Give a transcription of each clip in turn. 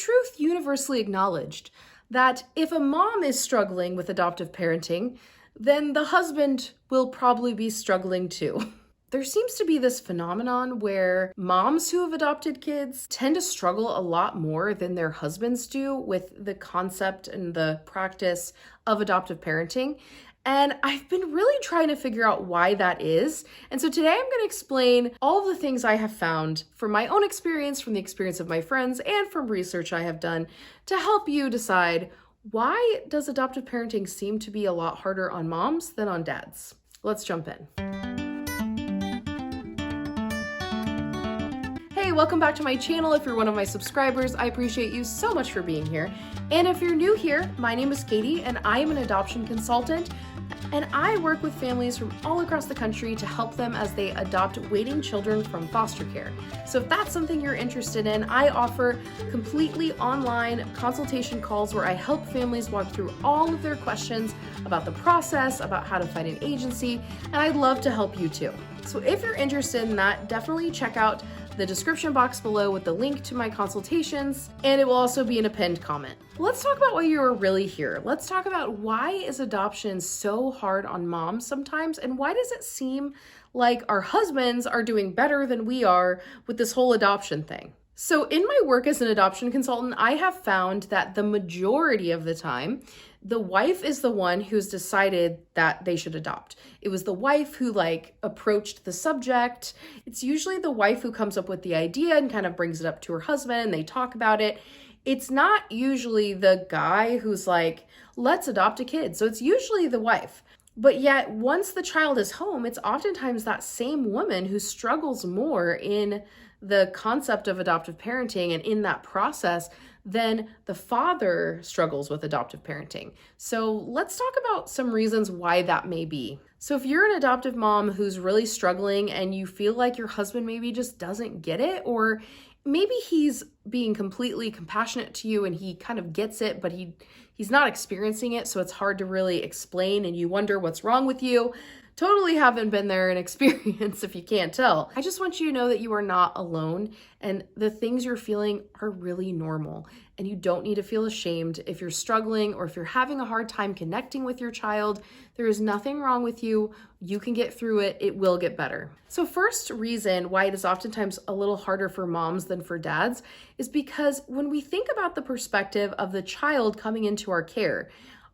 truth universally acknowledged that if a mom is struggling with adoptive parenting, then the husband will probably be struggling too. There seems to be this phenomenon where moms who have adopted kids tend to struggle a lot more than their husbands do with the concept and the practice of adoptive parenting. And I've been really trying to figure out why that is. And so today I'm going to explain all the things I have found from my own experience, from the experience of my friends, and from research I have done to help you decide, why does adoptive parenting seem to be a lot harder on moms than on dads? Let's jump in. Hey, welcome back to my channel. If you're one of my subscribers, I appreciate you so much for being here. And if you're new here, my name is Katie and I am an adoption consultant, and I work with families from all across the country to help them as they adopt waiting children from foster care. So if that's something you're interested in, I offer completely online consultation calls where I help families walk through all of their questions about the process, about how to find an agency, and I'd love to help you too. So if you're interested in that, definitely check out the description box below with the link to my consultations, and it will also be in a pinned comment. Let's talk about why you are really here. Let's talk about, why is adoption so hard on moms sometimes, and why does it seem like our husbands are doing better than we are with this whole adoption thing? So in my work as an adoption consultant, I have found that the majority of the time, the wife is the one who's decided that they should adopt. It was the wife who approached the subject. It's usually the wife who comes up with the idea and kind of brings it up to her husband and they talk about it. It's not usually the guy who's like, let's adopt a kid. So it's usually the wife. But yet once the child is home, it's oftentimes that same woman who struggles more in the concept of adoptive parenting and in that process than the father struggles with adoptive parenting. So let's talk about some reasons why that may be. So if you're an adoptive mom who's really struggling and you feel like your husband maybe just doesn't get it, or maybe he's being completely compassionate to you and he kind of gets it, but he's not experiencing it, so it's hard to really explain and you wonder what's wrong with you. Totally haven't been there in experience if you can't tell. I just want you to know that you are not alone and the things you're feeling are really normal, and you don't need to feel ashamed if you're struggling or if you're having a hard time connecting with your child. There is nothing wrong with you. You can get through it. It will get better. So first reason why it is oftentimes a little harder for moms than for dads is because when we think about the perspective of the child coming into our care,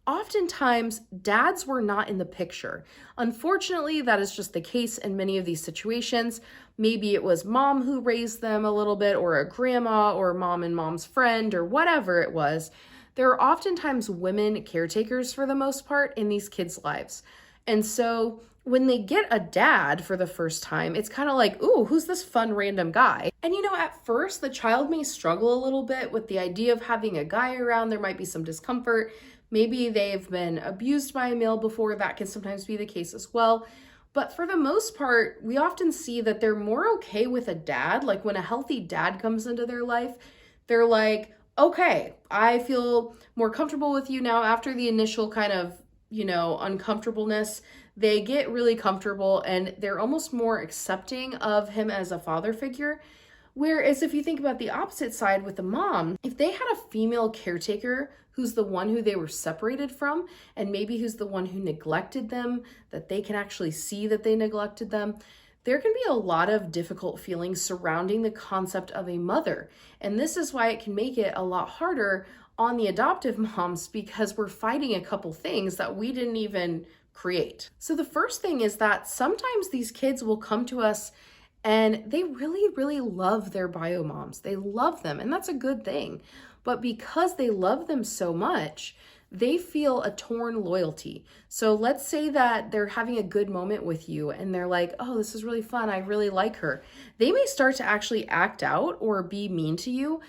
oftentimes, dads were not in the picture. Unfortunately, that is just the case in many of these situations. Maybe it was mom who raised them a little bit, or a grandma, or mom and mom's friend, or whatever it was. There are oftentimes women caretakers for the most part in these kids' lives. And so when they get a dad for the first time, it's kind of like, ooh, who's this fun random guy? And at first the child may struggle a little bit with the idea of having a guy around. There might be some discomfort. Maybe they've been abused by a male before. That can sometimes be the case as well. But for the most part, we often see that they're more okay with a dad. Like when a healthy dad comes into their life, they're like, okay, I feel more comfortable with you now. After the initial kind of, uncomfortableness, they get really comfortable and they're almost more accepting of him as a father figure. Whereas if you think about the opposite side with the mom, if they had a female caretaker who's the one who they were separated from, and maybe who's the one who neglected them, that they can actually see that they neglected them, there can be a lot of difficult feelings surrounding the concept of a mother. And this is why it can make it a lot harder on the adoptive moms, because we're fighting a couple things that we didn't even create. So the first thing is that sometimes these kids will come to us and they really, really love their bio moms. They love them, and that's a good thing. But because they love them so much, they feel a torn loyalty. So let's say that they're having a good moment with you and they're like, oh, this is really fun. I really like her. They may start to actually act out or be mean to you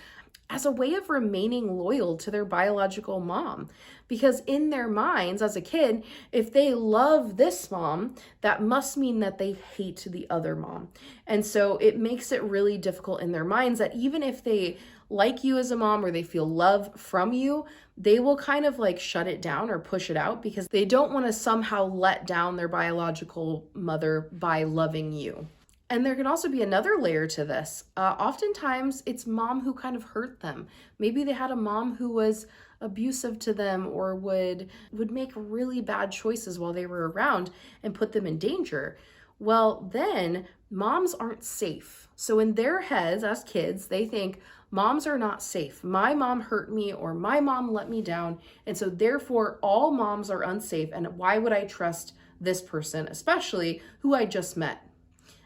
as a way of remaining loyal to their biological mom. Because in their minds as a kid, if they love this mom, that must mean that they hate the other mom. And so it makes it really difficult in their minds that even if they like you as a mom or they feel love from you, they will kind of shut it down or push it out because they don't want to somehow let down their biological mother by loving you. And there can also be another layer to this. Oftentimes, it's mom who kind of hurt them. Maybe they had a mom who was abusive to them or would make really bad choices while they were around and put them in danger. Well, then moms aren't safe. So in their heads as kids, they think moms are not safe. My mom hurt me or my mom let me down. And so therefore all moms are unsafe. And why would I trust this person, especially who I just met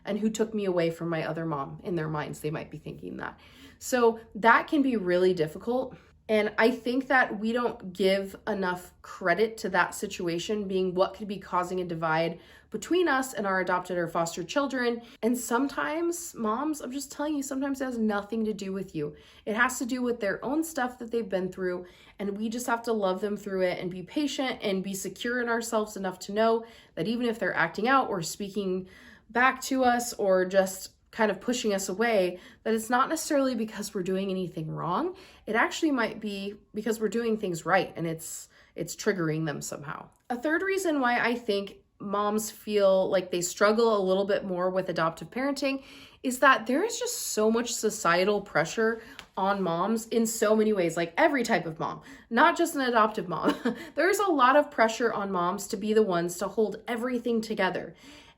and who took me away from my other mom? In their minds, they might be thinking that. So that can be really difficult. And I think that we don't give enough credit to that situation being what could be causing a divide between us and our adopted or foster children. And sometimes, moms, I'm just telling you, sometimes it has nothing to do with you. It has to do with their own stuff that they've been through. And we just have to love them through it and be patient and be secure in ourselves enough to know that even if they're acting out or speaking back to us or just kind of pushing us away, that it's not necessarily because we're doing anything wrong. It actually might be because we're doing things right and it's triggering them somehow. A third reason why I think moms feel like they struggle a little bit more with adoptive parenting is that there is just so much societal pressure on moms in so many ways, like every type of mom, not just an adoptive mom. There's a lot of pressure on moms to be the ones to hold everything together.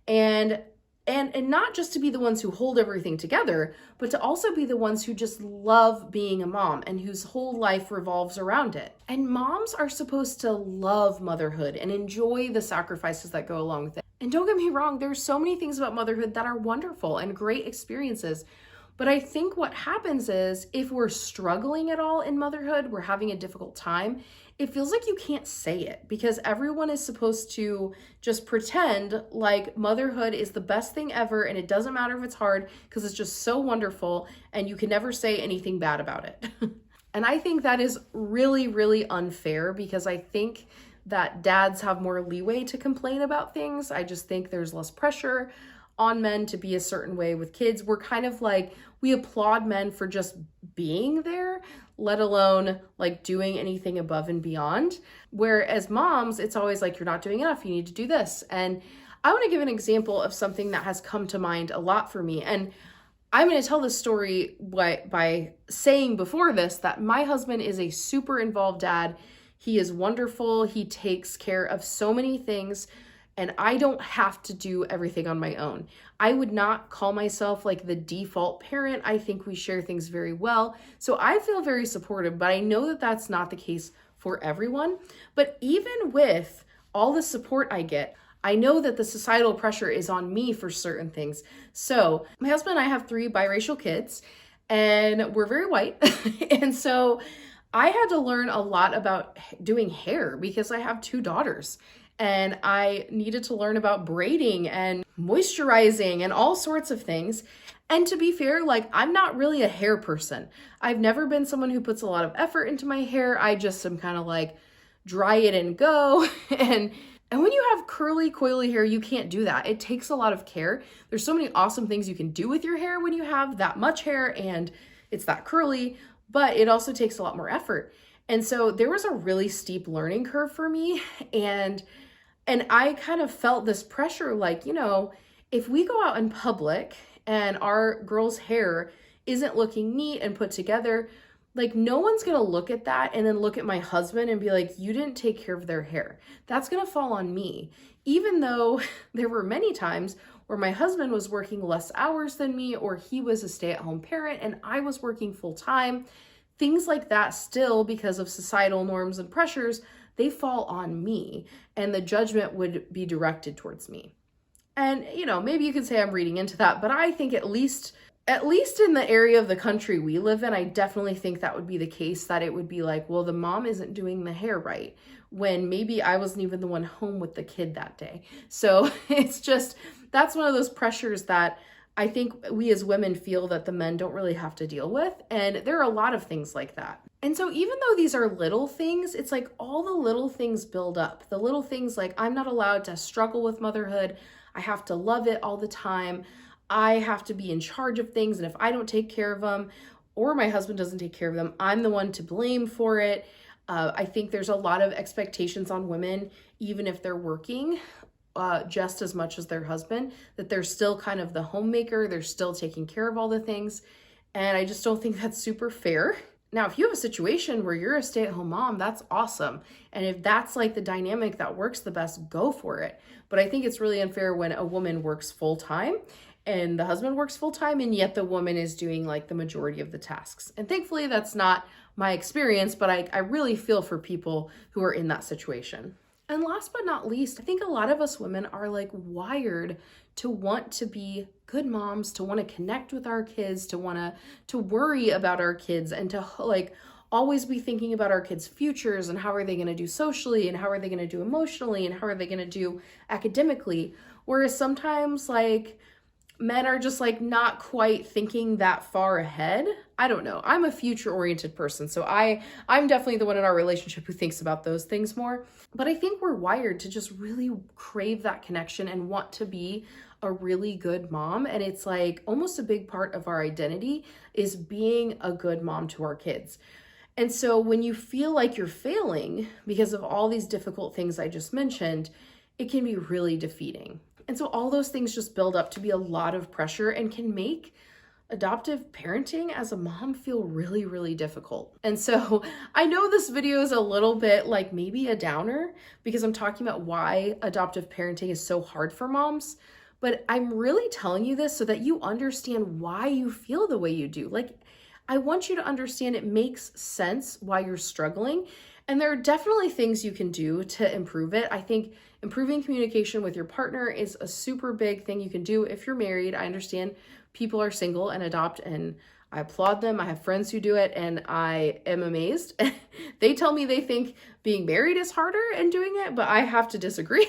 And not just to be the ones who hold everything together, but to also be the ones who just love being a mom and whose whole life revolves around it. And moms are supposed to love motherhood and enjoy the sacrifices that go along with it. And don't get me wrong, there's so many things about motherhood that are wonderful and great experiences. But I think what happens is if we're struggling at all in motherhood, we're having a difficult time, it feels like you can't say it because everyone is supposed to just pretend like motherhood is the best thing ever and it doesn't matter if it's hard because it's just so wonderful and you can never say anything bad about it. And I think that is really, really unfair because I think that dads have more leeway to complain about things. I just think there's less pressure on men to be a certain way with kids. We're kind of like, we applaud men for just being there, let alone like doing anything above and beyond. Whereas moms, it's always like, you're not doing enough, you need to do this. And I want to give an example of something that has come to mind a lot for me. And I'm going to tell this story by saying before this that my husband is a super involved dad. He is wonderful. He takes care of so many things. And I don't have to do everything on my own. I would not call myself like the default parent. I think we share things very well. So I feel very supportive, but I know that that's not the case for everyone. But even with all the support I get, I know that the societal pressure is on me for certain things. So my husband and I have 3 biracial kids and we're very white. And so I had to learn a lot about doing hair because I have 2 daughters. And I needed to learn about braiding and moisturizing and all sorts of things. And to be fair, like I'm not really a hair person. I've never been someone who puts a lot of effort into my hair. I just am kind of like dry it and go. And when you have curly, coily hair, you can't do that. It takes a lot of care. There's so many awesome things you can do with your hair when you have that much hair and it's that curly, but it also takes a lot more effort. And so there was a really steep learning curve for me. And I kind of felt this pressure, like, you know, if we go out in public and our girl's hair isn't looking neat and put together, like no one's going to look at that and then look at my husband and be like, you didn't take care of their hair. That's going to fall on me. Even though there were many times where my husband was working less hours than me, or he was a stay-at-home parent and I was working full time, things like that still, because of societal norms and pressures, they fall on me and the judgment would be directed towards me. And, you know, maybe you could say I'm reading into that, but I think at least in the area of the country we live in, I definitely think that would be the case, that it would be like, well, the mom isn't doing the hair right, when maybe I wasn't even the one home with the kid that day. So it's just, that's one of those pressures that I think we as women feel that the men don't really have to deal with. And there are a lot of things like that. And so even though these are little things, it's like all the little things build up. The little things like I'm not allowed to struggle with motherhood. I have to love it all the time. I have to be in charge of things. And if I don't take care of them or my husband doesn't take care of them, I'm the one to blame for it. I think there's a lot of expectations on women, even if they're working, just as much as their husband, that they're still kind of the homemaker, they're still taking care of all the things. And I just don't think that's super fair. Now, if you have a situation where you're a stay-at-home mom, that's awesome. And if that's like the dynamic that works the best, go for it. But I think it's really unfair when a woman works full-time and the husband works full-time, and yet the woman is doing like the majority of the tasks. And thankfully, that's not my experience, but I really feel for people who are in that situation. And last but not least, I think a lot of us women are like wired to want to be good moms, to want to connect with our kids, to want to worry about our kids, and to like always be thinking about our kids' futures and how are they going to do socially and how are they going to do emotionally and how are they going to do academically. Whereas sometimes like men are just like not quite thinking that far ahead. I don't know. I'm a future-oriented person, so I'm definitely the one in our relationship who thinks about those things more. But I think we're wired to just really crave that connection and want to be a really good mom. And it's like almost a big part of our identity is being a good mom to our kids. And so when you feel like you're failing because of all these difficult things I just mentioned, it can be really defeating. And so all those things just build up to be a lot of pressure and can make adoptive parenting as a mom feel really, really difficult. And so I know this video is a little bit like maybe a downer because I'm talking about why adoptive parenting is so hard for moms, but I'm really telling you this so that you understand why you feel the way you do. Like, I want you to understand it makes sense why you're struggling. And there are definitely things you can do to improve it. I think improving communication with your partner is a super big thing you can do. If you're married, I understand people are single and adopt, and I applaud them. I have friends who do it, and I am amazed. They tell me they think being married is harder and doing it, but I have to disagree.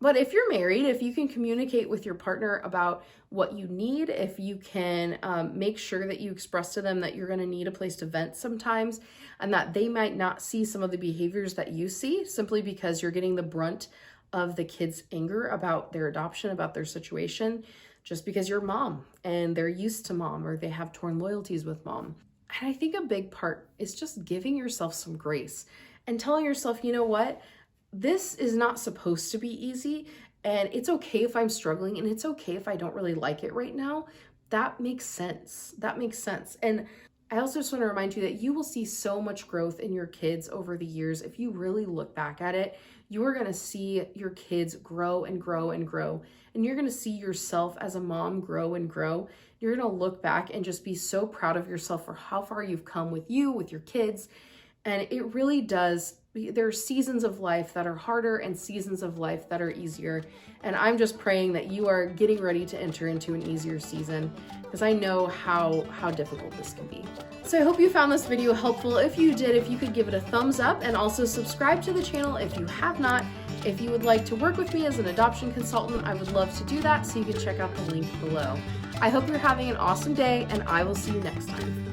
But if you're married, if you can communicate with your partner about what you need, if you can make sure that you express to them that you're going to need a place to vent sometimes, and that they might not see some of the behaviors that you see simply because you're getting the brunt of the kids' anger about their adoption, about their situation, just because you're mom and they're used to mom or they have torn loyalties with mom. And I think a big part is just giving yourself some grace and telling yourself, you know what, this is not supposed to be easy, and it's okay if I'm struggling, and it's okay if I don't really like it right now. That makes sense. That makes sense. And I also just want to remind you that you will see so much growth in your kids over the years. If you really look back at it, you are going to see your kids grow and grow and grow. And you're going to see yourself as a mom grow and grow. You're going to look back and just be so proud of yourself for how far you've come with you, with your kids. And it really does. There are seasons of life that are harder and seasons of life that are easier. And I'm just praying that you are getting ready to enter into an easier season, because I know how difficult this can be. So I hope you found this video helpful. If you did, if you could give it a thumbs up and also subscribe to the channel if you have not. If you would like to work with me as an adoption consultant, I would love to do that, so you can check out the link below. I hope you're having an awesome day, and I will see you next time.